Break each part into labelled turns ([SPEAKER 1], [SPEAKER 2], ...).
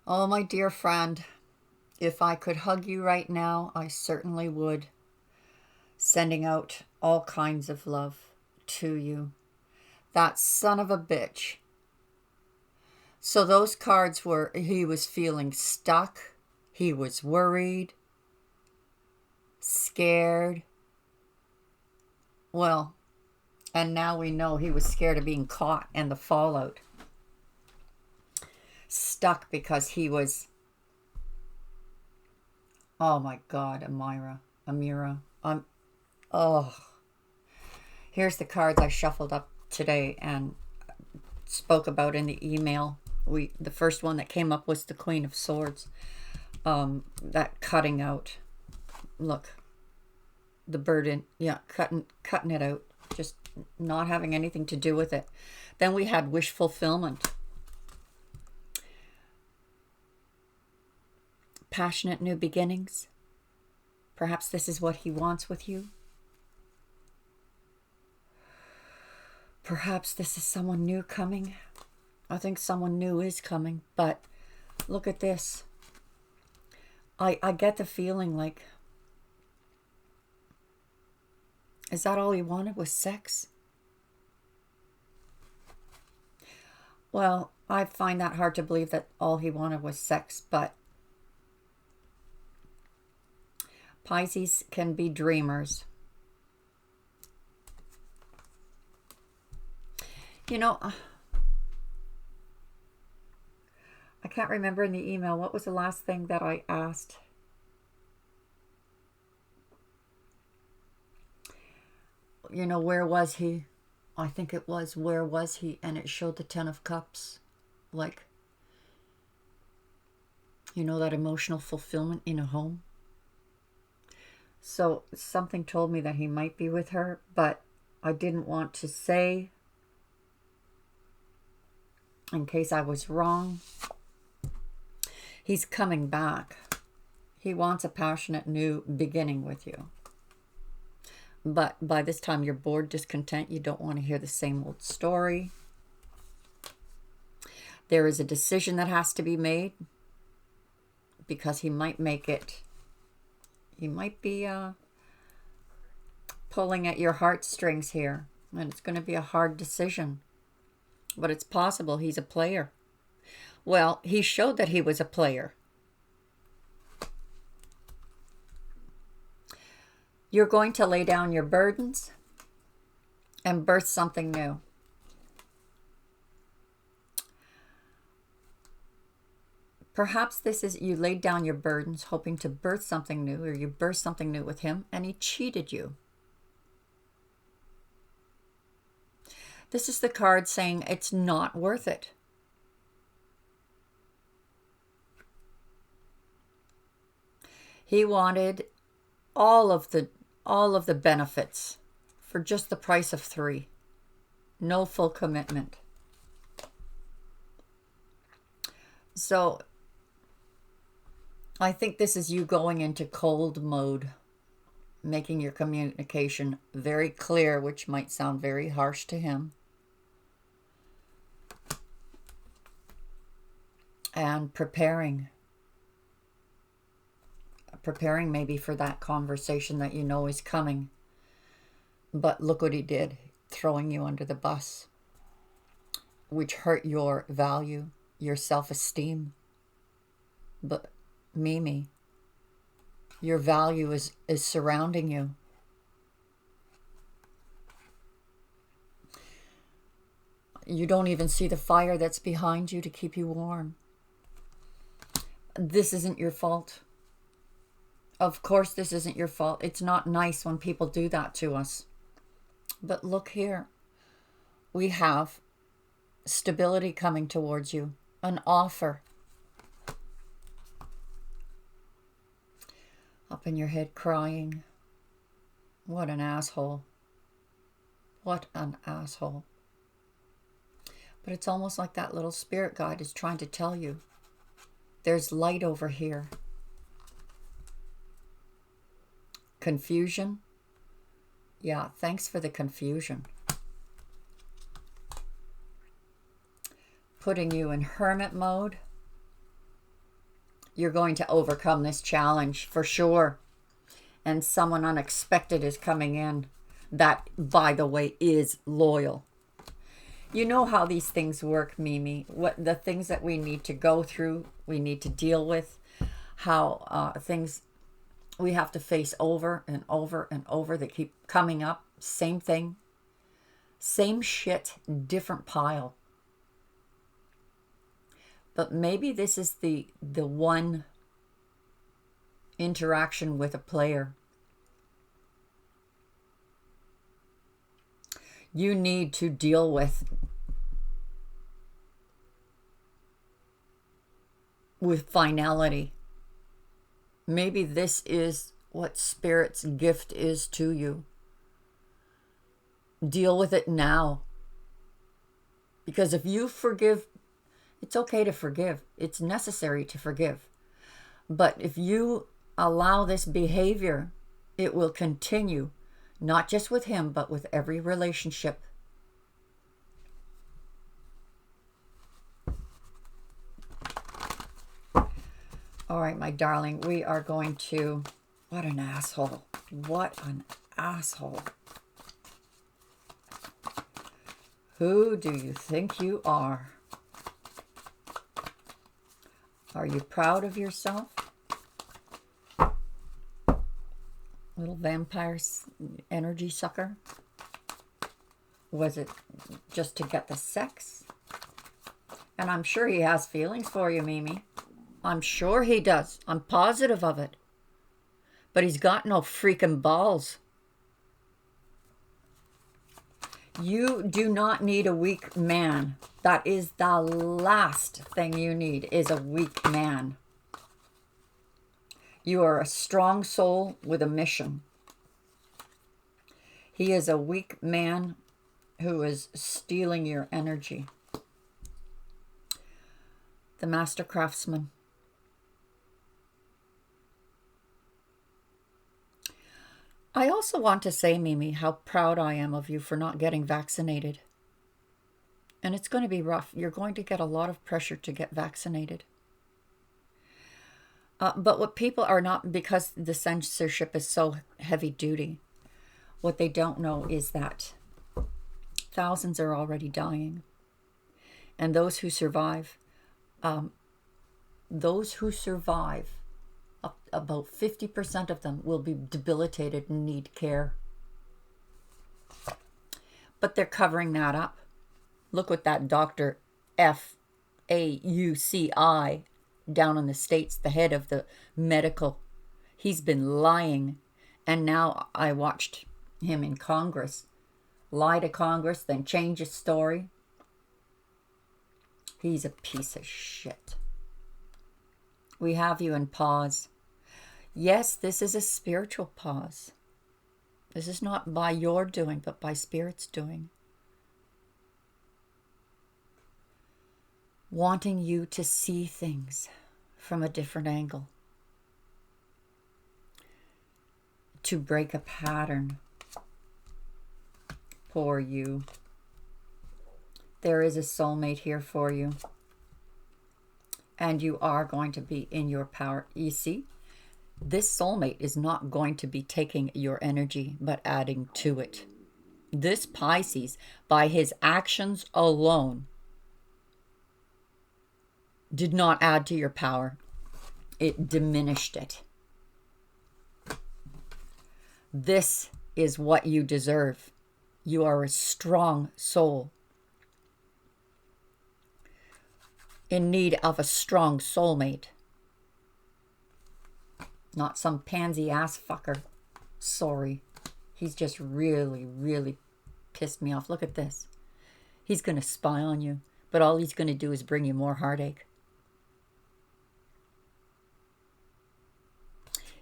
[SPEAKER 1] Oh, my dear friend, if I could hug you right now, I certainly would. Sending out all kinds of love to you. That son of a bitch. So those cards were, he was feeling stuck. He was worried, scared. Well, and now we know he was scared of being caught and the fallout. Stuck because he was, oh my God, Amirah. Oh, here's the cards I shuffled up today and spoke about in the email. The first one that came up was the Queen of Swords. That cutting out. Look, the burden. Yeah, cutting it out. Just not having anything to do with it. Then we had wish fulfillment. Passionate new beginnings. Perhaps this is what he wants with you. Perhaps this is someone new coming. I think someone new is coming, but look at this. I get the feeling like, is that all he wanted was sex? Well, I find that hard to believe that all he wanted was sex, but Pisces can be dreamers. You know, I can't remember in the email. What was the last thing that I asked? You know, where was he? I think it was, where was he? And it showed the Ten of Cups. Like, you know, that emotional fulfillment in a home. So something told me that he might be with her, but I didn't want to say in case I was wrong. He's coming back. He wants a passionate new beginning with you. But by this time you're bored, discontent. You don't want to hear the same old story. There is a decision that has to be made because he might make it. He might be pulling at your heartstrings here. And it's going to be a hard decision. But it's possible he's a player. Well, he showed that he was a player. You're going to lay down your burdens and birth something new. Perhaps this is you laid down your burdens hoping to birth something new, or you birthed something new with him and he cheated you. This is the card saying it's not worth it. He wanted all of the benefits for just the price of 3. No full commitment. So I think this is you going into cold mode, making your communication very clear, which might sound very harsh to him. And preparing maybe for that conversation that you know is coming. But look what he did, throwing you under the bus, which hurt your value, your self-esteem. But Mimi, your value is surrounding you. You don't even see the fire that's behind you to keep you warm. This isn't your fault. Of course this isn't your fault. It's not nice when people do that to us. But look here. We have stability coming towards you. An offer. Up in your head crying. What an asshole. What an asshole. But it's almost like that little spirit guide is trying to tell you there's light over here. Confusion. Yeah, thanks for the confusion. Putting you in hermit mode. You're going to overcome this challenge for sure. And someone unexpected is coming in that, by the way, is loyal. You know how these things work, Mimi. What the things that we need to go through, we need to deal with, how things we have to face over and over and over. They keep coming up. Same thing. Same shit, different pile. But maybe this is the one interaction with a player you need to deal with finality. Maybe this is what Spirit's gift is to you. Deal with it now. Because if you forgive, it's okay to forgive. It's necessary to forgive. But if you allow this behavior, it will continue, not just with him, but with every relationship. All right, my darling, we are going to... What an asshole. What an asshole. Who do you think you are? Are you proud of yourself? Little vampire energy sucker? Was it just to get the sex? And I'm sure he has feelings for you, Mimi. I'm sure he does. I'm positive of it. But he's got no freaking balls. You do not need a weak man. That is the last thing you need, is a weak man. You are a strong soul with a mission. He is a weak man who is stealing your energy. The master craftsman. I also want to say, Mimi, how proud I am of you for not getting vaccinated. And it's going to be rough. You're going to get a lot of pressure to get vaccinated. But what people are not, because the censorship is so heavy duty, what they don't know is that thousands are already dying. And those who survive, about 50% of them will be debilitated and need care. But they're covering that up. Look what that Dr. Fauci down in the States, the head of the medical, he's been lying. And now I watched him in Congress lie to Congress, then change his story. He's a piece of shit. We have you in pause. Yes, this is a spiritual pause. This is not by your doing, but by Spirit's doing. Wanting you to see things from a different angle. To break a pattern. Poor you. There is a soulmate here for you. And you are going to be in your power. You see? This soulmate is not going to be taking your energy, but adding to it. This Pisces, by his actions alone, did not add to your power. It diminished it. This is what you deserve. You are a strong soul. In need of a strong soulmate. Not some pansy ass fucker. Sorry. He's just really, really pissed me off. Look at this. He's going to spy on you. But all he's going to do is bring you more heartache.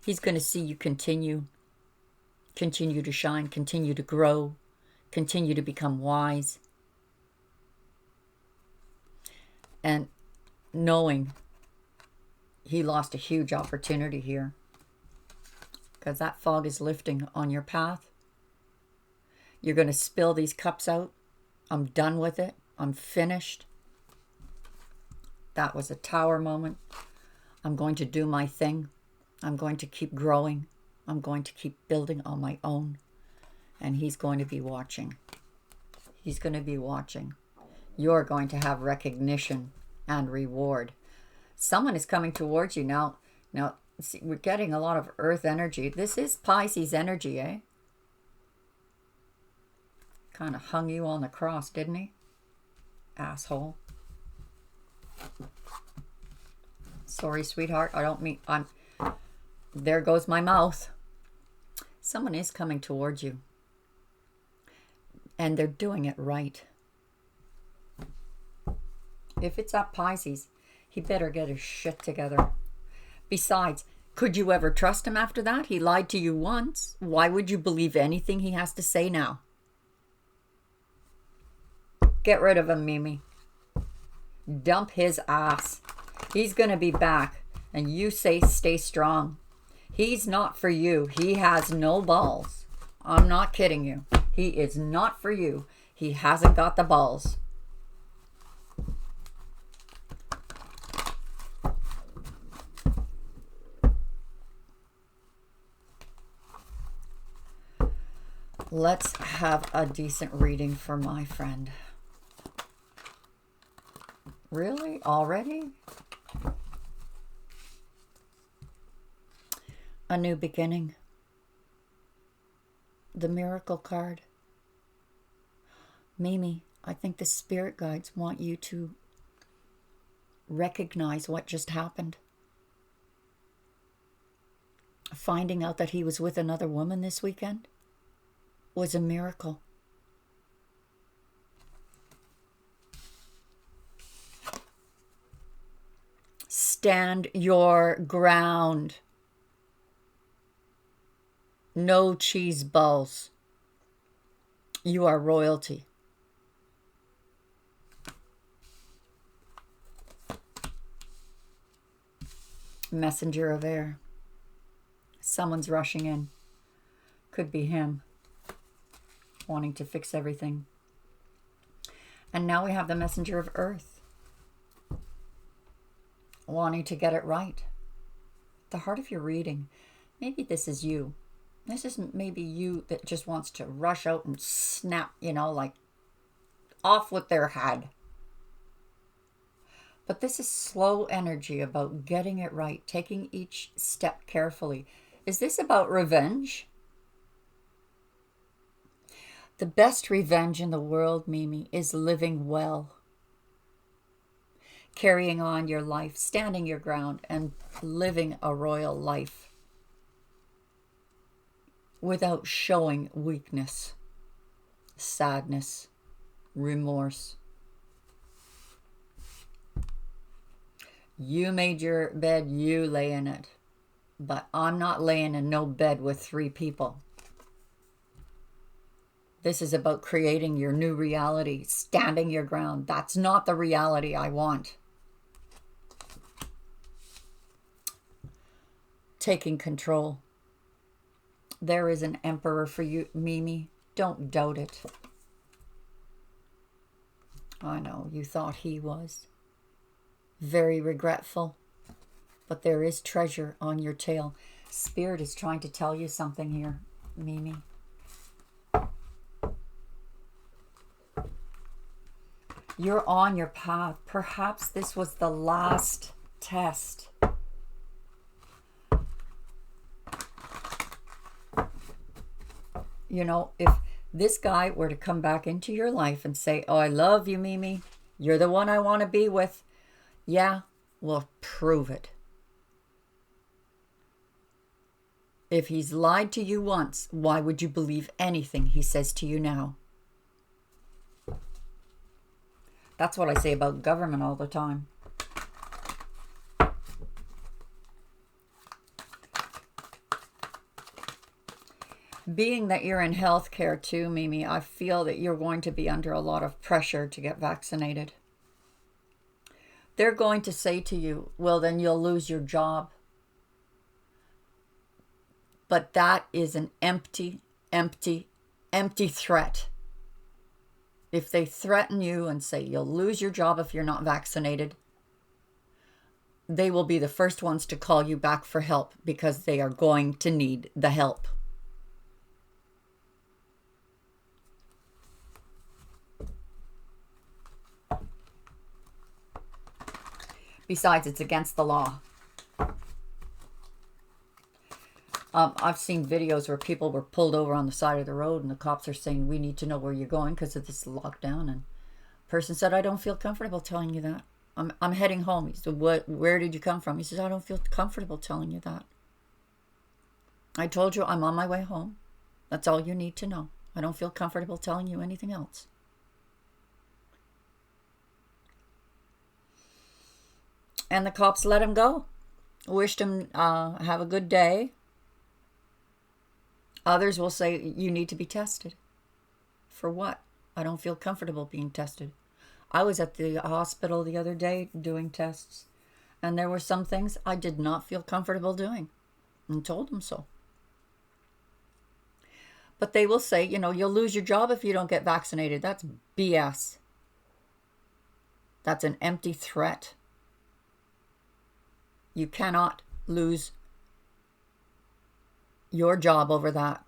[SPEAKER 1] He's going to see you continue to shine, continue to grow, continue to become wise. And knowing he lost a huge opportunity here. Because that fog is lifting on your path. You're going to spill these cups out. I'm done with it. I'm finished. That was a tower moment. I'm going to do my thing. I'm going to keep growing. I'm going to keep building on my own. And he's going to be watching. He's going to be watching. You're going to have recognition and reward. Someone is coming towards you now. Now, see, we're getting a lot of earth energy. This is Pisces energy, eh? Kind of hung you on the cross, didn't he? Asshole. Sorry, sweetheart. I don't mean... There goes my mouth. Someone is coming towards you. And they're doing it right. If it's up Pisces, he better get his shit together. Besides, could you ever trust him after that? He lied to you once. Why would you believe anything he has to say now? Get rid of him, Mimi. Dump his ass. He's going to be back. And you say stay strong. He's not for you. He has no balls. I'm not kidding you. He is not for you. He hasn't got the balls. Let's have a decent reading for my friend. Really? Already? A new beginning. The miracle card. Mimi, I think the spirit guides want you to recognize what just happened. Finding out that he was with another woman this weekend was a miracle. Stand your ground. No cheese balls. You are royalty. Messenger of air. Someone's rushing in. Could be him. Wanting to fix everything. And now we have the messenger of earth. Wanting to get it right. The heart of your reading. Maybe this is you. This isn't maybe you that just wants to rush out and snap, like off with their head. But this is slow energy about getting it right, taking each step carefully. Is this about revenge? The best revenge in the world, Mimi, is living well. Carrying on your life, standing your ground, and living a royal life. Without showing weakness, sadness, remorse. You made your bed, you lay in it. But I'm not laying in no bed with 3 people. This is about creating your new reality, standing your ground. That's not the reality I want. Taking control. There is an emperor for you, Mimi. Don't doubt it. I know, you thought he was. Very regretful. But there is treasure on your tail. Spirit is trying to tell you something here, Mimi. You're on your path. Perhaps this was the last test. If this guy were to come back into your life and say, oh, I love you, Mimi. You're the one I want to be with. Yeah, well, prove it. If he's lied to you once, why would you believe anything he says to you now? That's what I say about government all the time. Being that you're in healthcare too, Mimi, I feel that you're going to be under a lot of pressure to get vaccinated. They're going to say to you, well, then you'll lose your job. But that is an empty threat. If they threaten you and say you'll lose your job if you're not vaccinated, they will be the first ones to call you back for help because they are going to need the help. Besides, it's against the law. I've seen videos where people were pulled over on the side of the road and the cops are saying, we need to know where you're going because of this lockdown. And the person said, I don't feel comfortable telling you that. I'm heading home. He said, where did you come from? He says, I don't feel comfortable telling you that. I told you I'm on my way home. That's all you need to know. I don't feel comfortable telling you anything else. And the cops let him go. Wished him have a good day. Others will say, you need to be tested. For what? I don't feel comfortable being tested. I was at the hospital the other day doing tests, and there were some things I did not feel comfortable doing, and told them so. But they will say, you know, you'll lose your job if you don't get vaccinated. That's BS. That's an empty threat. You cannot lose your job over that.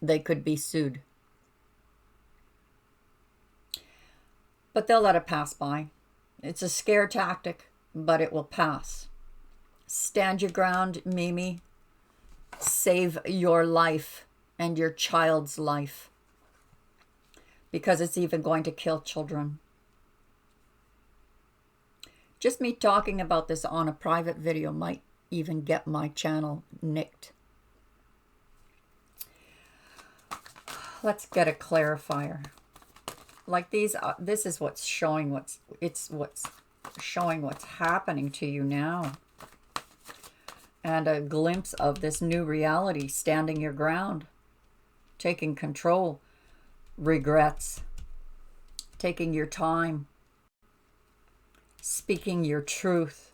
[SPEAKER 1] They could be sued. But they'll let it pass by. It's a scare tactic, but it will pass. Stand your ground, Mimi. Save your life and your child's life. Because it's even going to kill children. Just me talking about this on a private video might even get my channel nicked. Let's get a clarifier. Like these, this is what's showing what's showing what's happening to you now. And a glimpse of this new reality, standing your ground, taking control, regrets, taking your time, speaking your truth.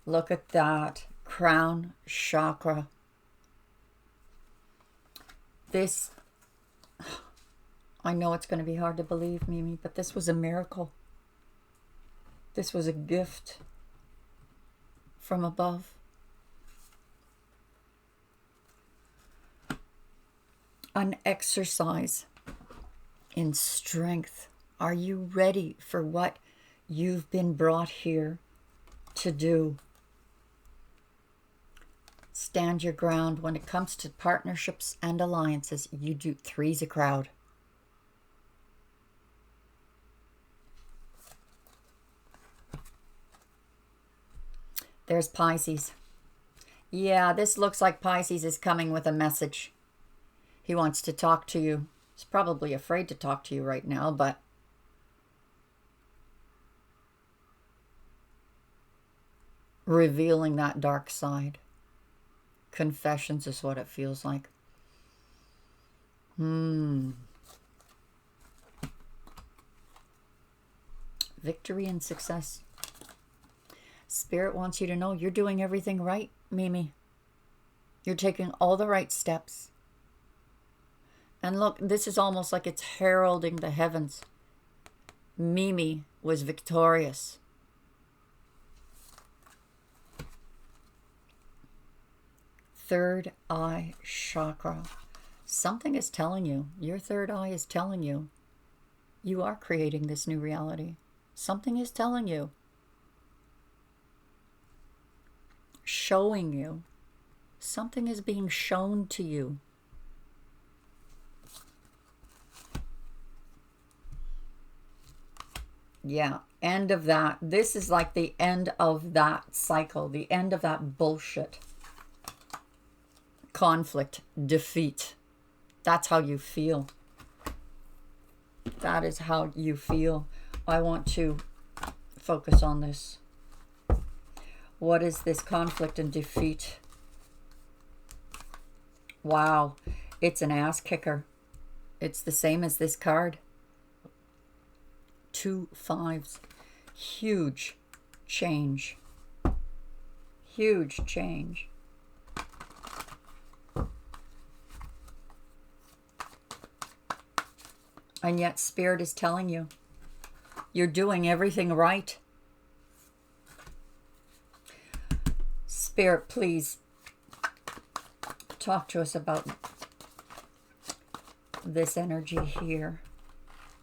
[SPEAKER 1] Look at that. Crown chakra. This, I know it's going to be hard to believe, Mimi, but this was a miracle. This was a gift from above. An exercise in strength. Are you ready for what you've been brought here to do? Stand your ground. When it comes to partnerships and alliances, you do. Three's a crowd. There's Pisces. Yeah, this looks like Pisces is coming with a message. He wants to talk to you. He's probably afraid to talk to you right now, but revealing that dark side. Confessions is what it feels like. Victory and success. Spirit wants you to know you're doing everything right, Mimi. You're taking all the right steps. And look, this is almost like it's heralding the heavens. Mimi was victorious. Third eye chakra. Something is telling you, your third eye is telling you, you are creating this new reality. Something is telling you, showing you, something is being shown to you. Yeah, end of that. This is like the end of that cycle, the end of that bullshit. Conflict, defeat. That's how you feel. That is how you feel. I want to focus on this. What is this conflict and defeat? Wow, it's an ass kicker. It's the same as this card. 2 5s. Huge change. Huge change. And yet Spirit is telling you, You're doing everything right. Spirit, please talk to us about this energy here.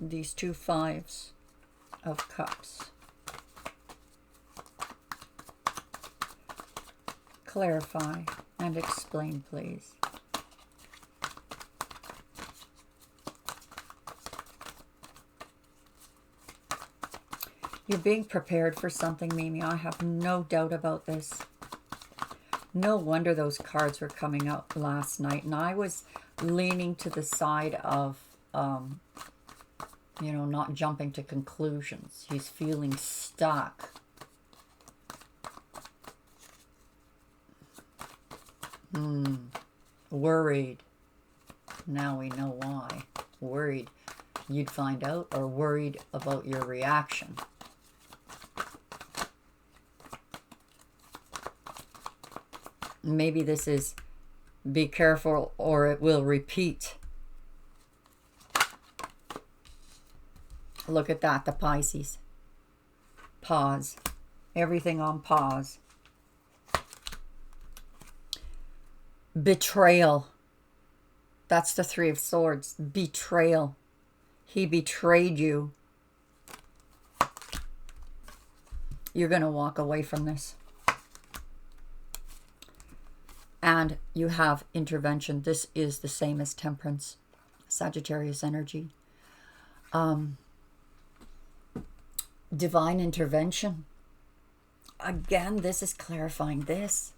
[SPEAKER 1] These two fives of cups. Clarify and explain, please. You're being prepared for something, Mimi. I have no doubt about this. No wonder those cards were coming out last night. And I was leaning to the side of, you know, not jumping to conclusions. He's feeling stuck. Worried. Now we know why. Worried you'd find out, or worried about your reaction. Maybe this is be careful or it will repeat. Look at that, the Pisces. Pause. Everything on pause. Betrayal. That's the Three of Swords. Betrayal. He betrayed you. You're going to walk away from this. And you have intervention. This is the same as Temperance. Sagittarius energy. Divine intervention. Again, this is clarifying this.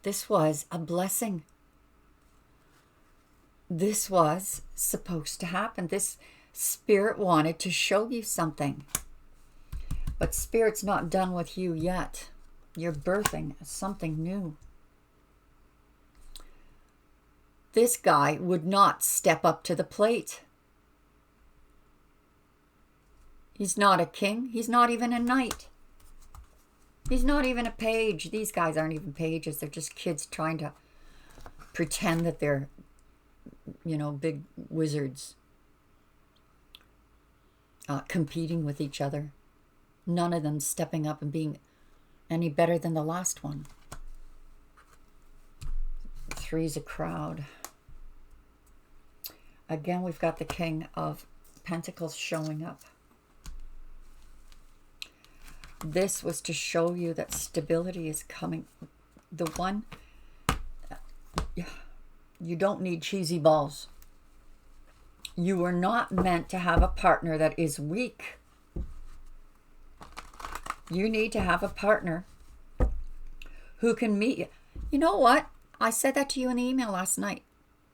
[SPEAKER 1] This was a blessing. This was supposed to happen. This Spirit wanted to show you something. But Spirit's not done with you yet. You're birthing something new. This guy would not step up to the plate. He's not a king. He's not even a knight. He's not even a page. These guys aren't even pages. They're just kids trying to pretend that they're, you know, big wizards. Competing with each other. None of them stepping up and being any better than the last one. Three's a crowd. Again, we've got the King of Pentacles showing up. This was to show you that stability is coming. The one, you don't need cheesy balls. You were not meant to have a partner that is weak. You need to have a partner who can meet you. You know what? I said that to you in the email last night.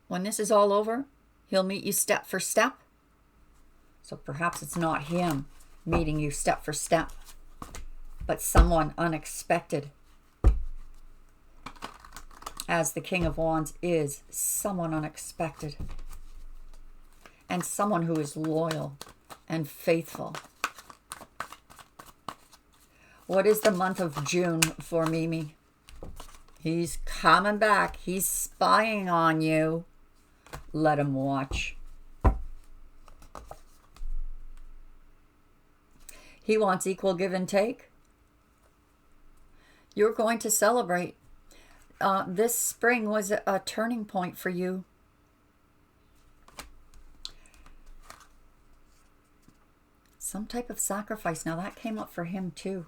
[SPEAKER 1] When this is all over, he'll meet you step for step. So perhaps it's not him meeting you step for step, but someone unexpected. As the King of Wands is someone unexpected. And someone who is loyal and faithful. What is the month of June for Mimi? He's coming back. He's spying on you. Let him watch. He wants equal give and take. You're going to celebrate. This spring was a turning point for you. Some type of sacrifice. Now that came up for him too.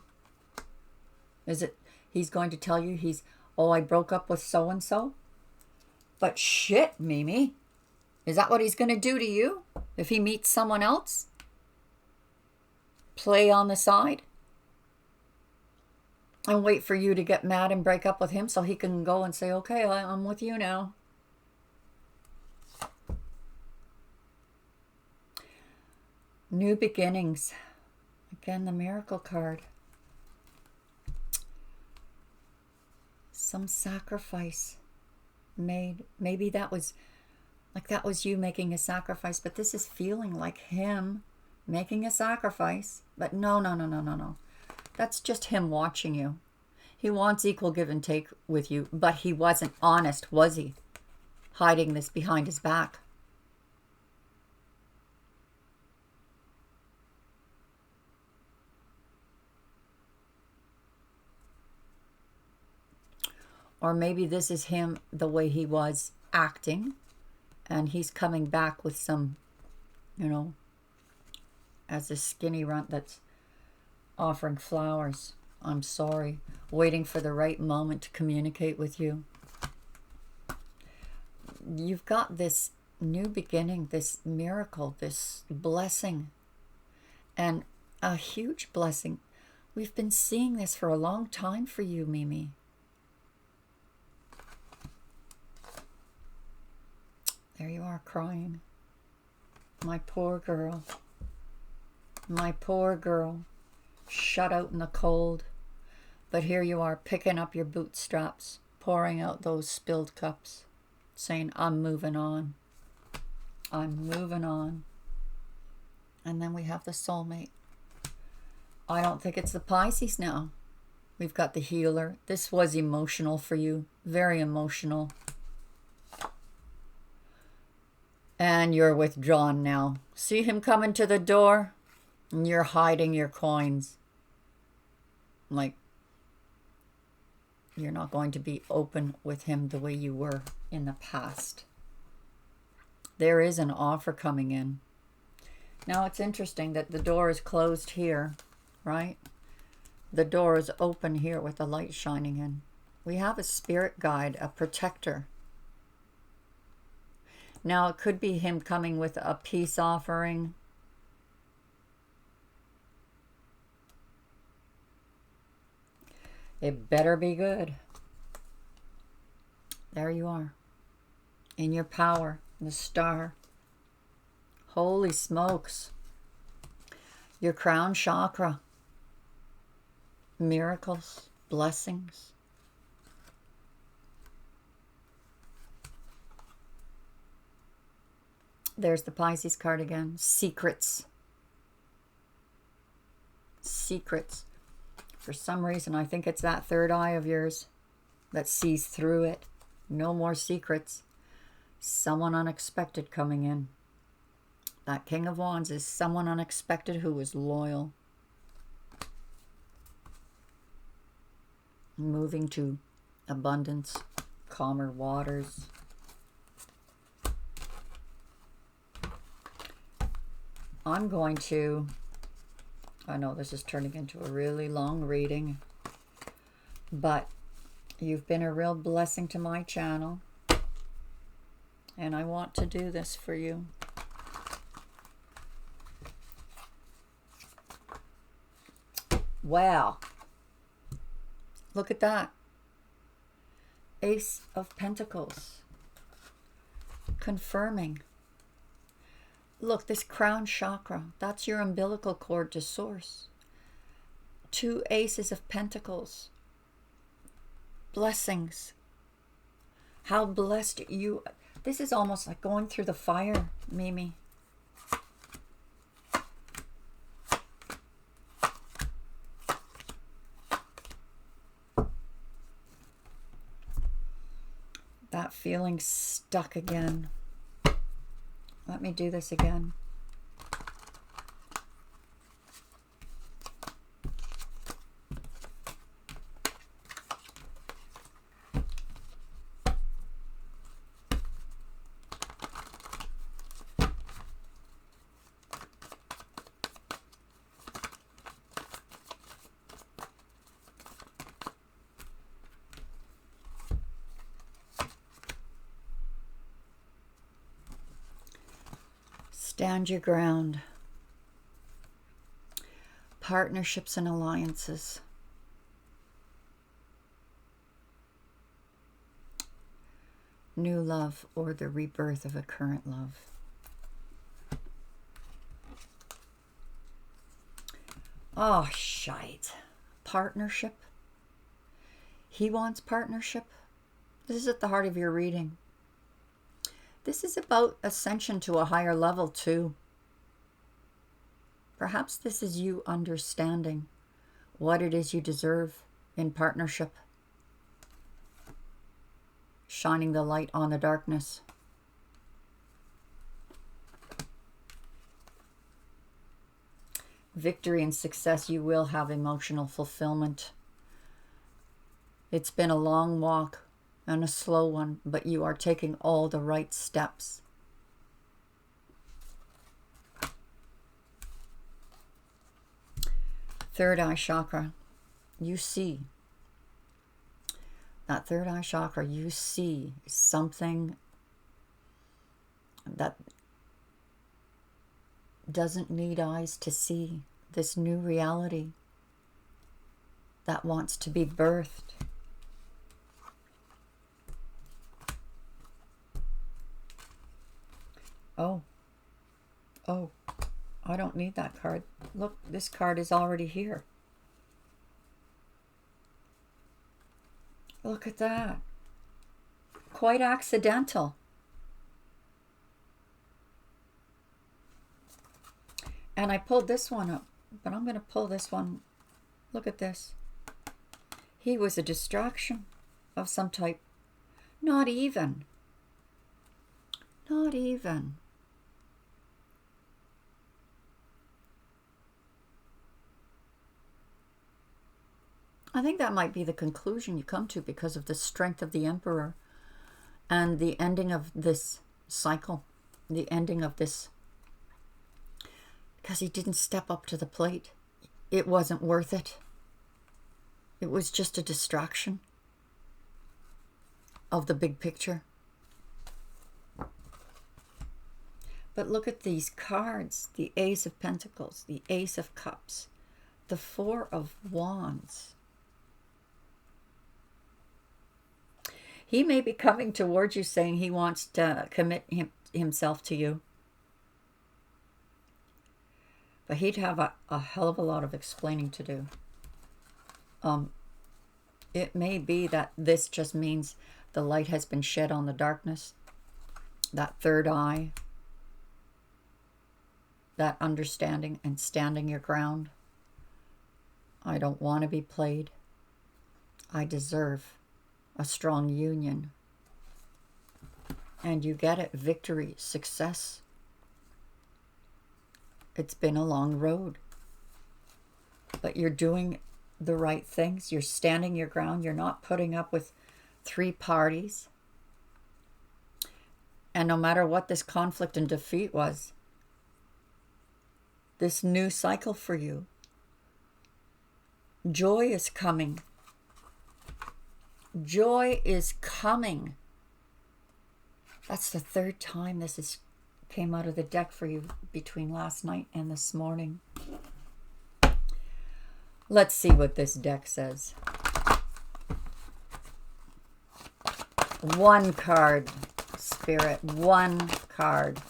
[SPEAKER 1] Is it he's going to tell you oh, I broke up with so-and-so? But shit, Mimi. Is that what he's going to do to you? If he meets someone else? Play on the side? And wait for you to get mad and break up with him so he can go and say, okay, I'm with you now. New beginnings. Again, the Miracle card. Some sacrifice made. Maybe that was you making a sacrifice, but this is feeling like him making a sacrifice. But no. That's just him watching you. He wants equal give and take with you, but he wasn't honest, was he? Hiding this behind his back. Or maybe this is him the way he was acting, and he's coming back with some, you know, as a skinny runt that's offering flowers. I'm sorry. Waiting for the right moment to communicate with you. You've got this new beginning, this miracle, this blessing, and a huge blessing. We've been seeing this for a long time for you, Mimi. There you are, crying. My poor girl. My poor girl. Shut out in the cold. But here you are, picking up your bootstraps, pouring out those spilled cups, saying, I'm moving on. I'm moving on. And then we have the soulmate. I don't think it's the Pisces now. We've got the healer. This was emotional for you. Very emotional. And you're withdrawn now. See him coming to the door? And you're hiding your coins. Like, you're not going to be open with him the way you were in the past. There is an offer coming in. Now, it's interesting that the door is closed here, right? The door is open here with the light shining in. We have a spirit guide, a protector. Now, it could be him coming with a peace offering. It better be good. There you are. In your power, the star. Holy smokes. Your crown chakra. Miracles, blessings. There's the Pisces card again. Secrets. Secrets. For some reason, I think it's that third eye of yours that sees through it. No more secrets. Someone unexpected coming in. That King of Wands is someone unexpected who is loyal. Moving to abundance, calmer waters. I'm going to, I know this is turning into a really long reading, but you've been a real blessing to my channel, and I want to do this for you. Wow. Look at that. Ace of Pentacles. Confirming. Look, this crown chakra, that's your umbilical cord to source. 2 aces of pentacles. Blessings. How blessed you. This is almost like going through the fire, Mimi. That feeling stuck again. Let me do this again. Stand your ground. Partnerships and alliances. New love or the rebirth of a current love. Oh, shite. Partnership. He wants partnership. This is at the heart of your reading. This is about ascension to a higher level too. Perhaps this is you understanding what it is you deserve in partnership. Shining the light on the darkness. Victory and success, you will have emotional fulfillment. It's been a long walk and a slow one, but you are taking all the right steps. Third eye chakra, you see. That third eye chakra, you see something that doesn't need eyes to see. This new reality that wants to be birthed. Oh, I don't need that card. Look, this card is already here. Look at that. Quite accidental. And I pulled this one up, but I'm going to pull this one. Look at this. He was a distraction of some type. Not even. Not even. I think that might be the conclusion you come to because of the strength of the Emperor and the ending of this cycle, the ending of this, because he didn't step up to the plate. It wasn't worth it. It was just a distraction of the big picture. But look at these cards, the Ace of Pentacles, the Ace of Cups, the Four of Wands. He may be coming towards you saying he wants to commit himself to you. But he'd have a hell of a lot of explaining to do. It may be that this just means the light has been shed on the darkness. That third eye. That understanding and standing your ground. I don't want to be played. I deserve a strong union. And you get it. Victory, success. It's been a long road. But you're doing the right things. You're standing your ground. You're not putting up with three parties. And no matter what this conflict and defeat was, this new cycle for you, joy is coming. Joy is coming. That's the third time this came out of the deck for you between last night and this morning. Let's see what this deck says. One card, Spirit. One card.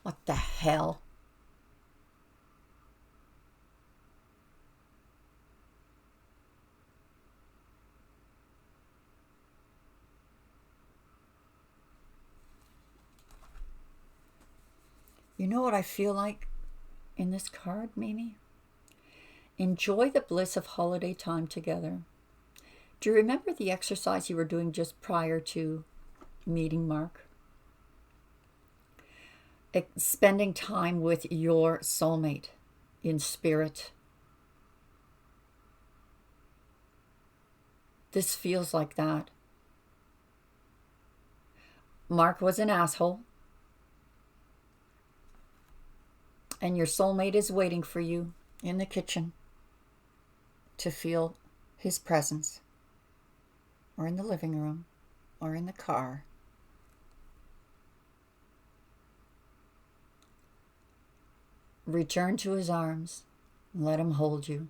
[SPEAKER 1] What the hell? You know what I feel like in this card, Mimi? Enjoy the bliss of holiday time together. Do you remember the exercise you were doing just prior to meeting Mark? Spending time with your soulmate in spirit. This feels like that. Mark was an asshole. And your soulmate is waiting for you in the kitchen to feel his presence. Or in the living room. Or in the car. Return to his arms. Let him hold you.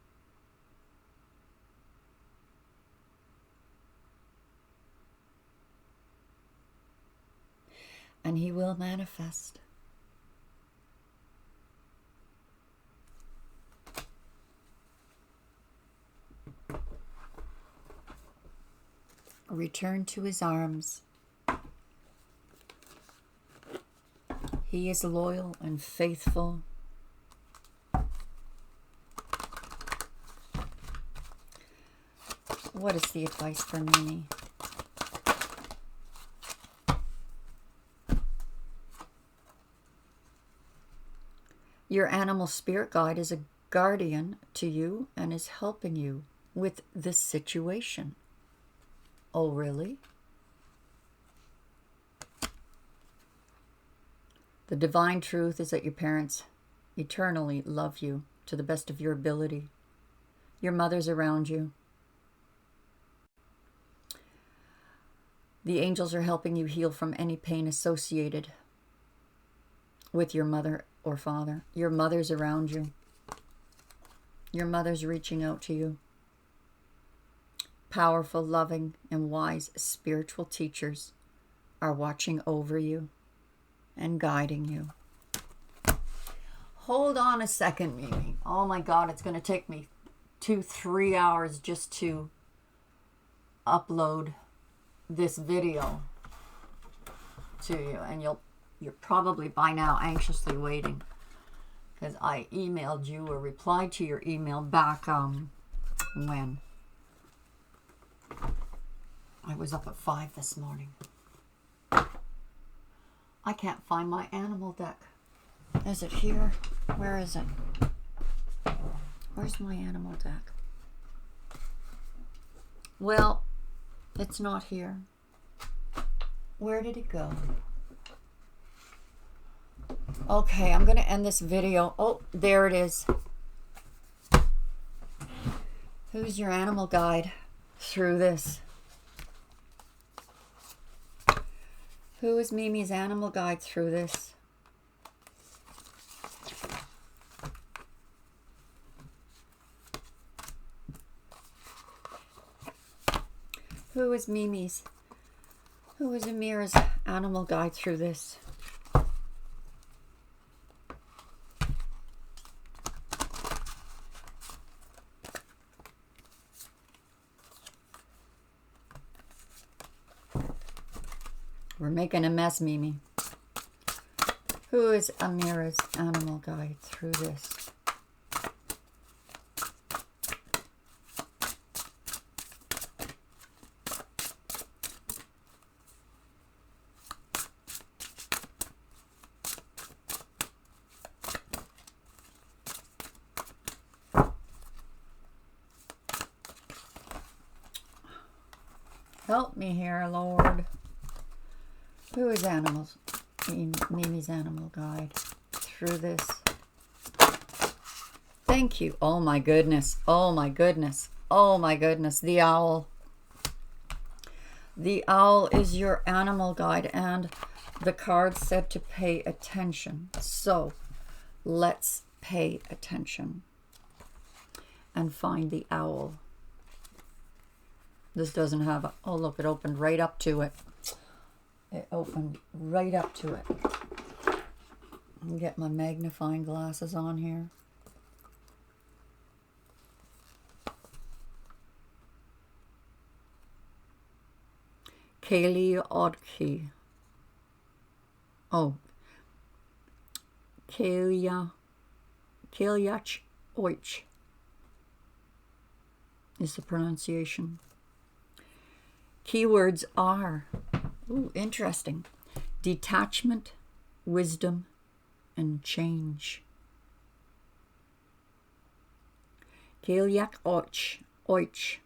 [SPEAKER 1] And he will manifest. Return to his arms. He is loyal and faithful. What is the advice for Mimi? Your animal spirit guide is a guardian to you and is helping you with this situation. Oh, really? The divine truth is that your parents eternally love you to the best of your ability. Your mother's around you. The angels are helping you heal from any pain associated with your mother or father. Your mother's around you. Your mother's reaching out to you. Powerful, loving, and wise spiritual teachers are watching over you and guiding you. Hold on a second, Mimi. Oh my God, it's going to take me 2-3 hours just to upload this video to you, and you're probably by now anxiously waiting because I emailed you or replied to your email back when I was up at 5 this morning. I can't find my animal deck. Is it here? Where is it? Where's my animal deck? Well, it's not here. Where did it go? Okay, I'm going to end this video. Oh, there it is. Who's your animal guide through this? Who is Mimi's animal guide through this? Who is Mimi's? Who is Amirah's animal guide through this? We're making a mess, Mimi. Who is Amirah's animal guide through this? Help me here, Lord. Who is Mimi's animal guide through this? Thank you. Oh my goodness. Oh my goodness. Oh my goodness. The owl. The owl is your animal guide, and the card said to pay attention. So let's pay attention and find the owl. This doesn't have a, oh look, it opened right up to it. It opened right up to it. I'll get my magnifying glasses on here. Kaylee Odke. Oh. Kalyach Oich is the pronunciation. Keywords are, ooh, interesting, detachment, wisdom, and change. Kalyach Oich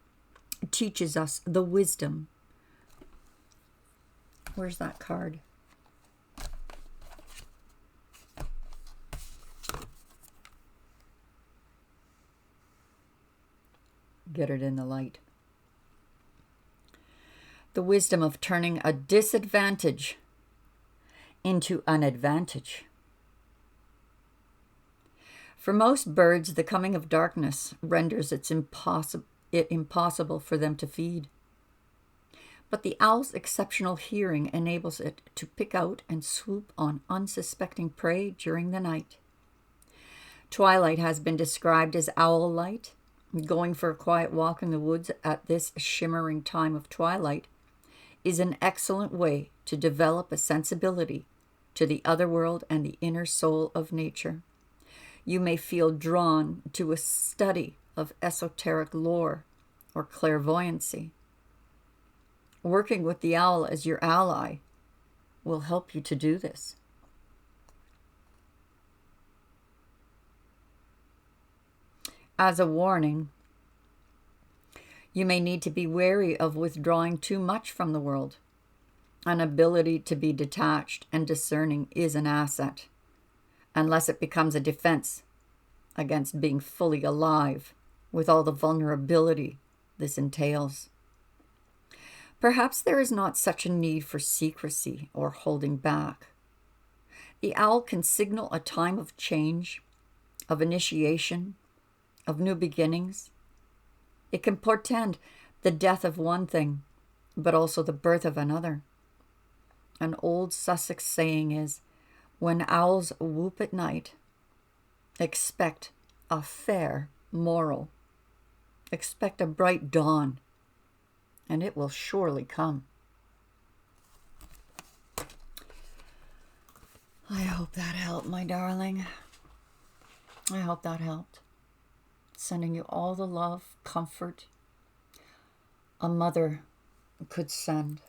[SPEAKER 1] teaches us the wisdom. Where's that card? Get it in the light. The wisdom of turning a disadvantage into an advantage. For most birds, the coming of darkness renders it impossible for them to feed. But the owl's exceptional hearing enables it to pick out and swoop on unsuspecting prey during the night. Twilight has been described as owl light. Going for a quiet walk in the woods at this shimmering time of twilight is an excellent way to develop a sensibility to the other world and the inner soul of nature. You may feel drawn to a study of esoteric lore or clairvoyancy. Working with the owl as your ally will help you to do this. As a warning, you may need to be wary of withdrawing too much from the world. An ability to be detached and discerning is an asset, unless it becomes a defense against being fully alive with all the vulnerability this entails. Perhaps there is not such a need for secrecy or holding back. The owl can signal a time of change, of initiation, of new beginnings. It can portend the death of one thing, but also the birth of another. An old Sussex saying is, when owls whoop at night, expect a fair morrow. Expect a bright dawn, and it will surely come. I hope that helped, my darling. I hope that helped. Sending you all the love, comfort a mother could send.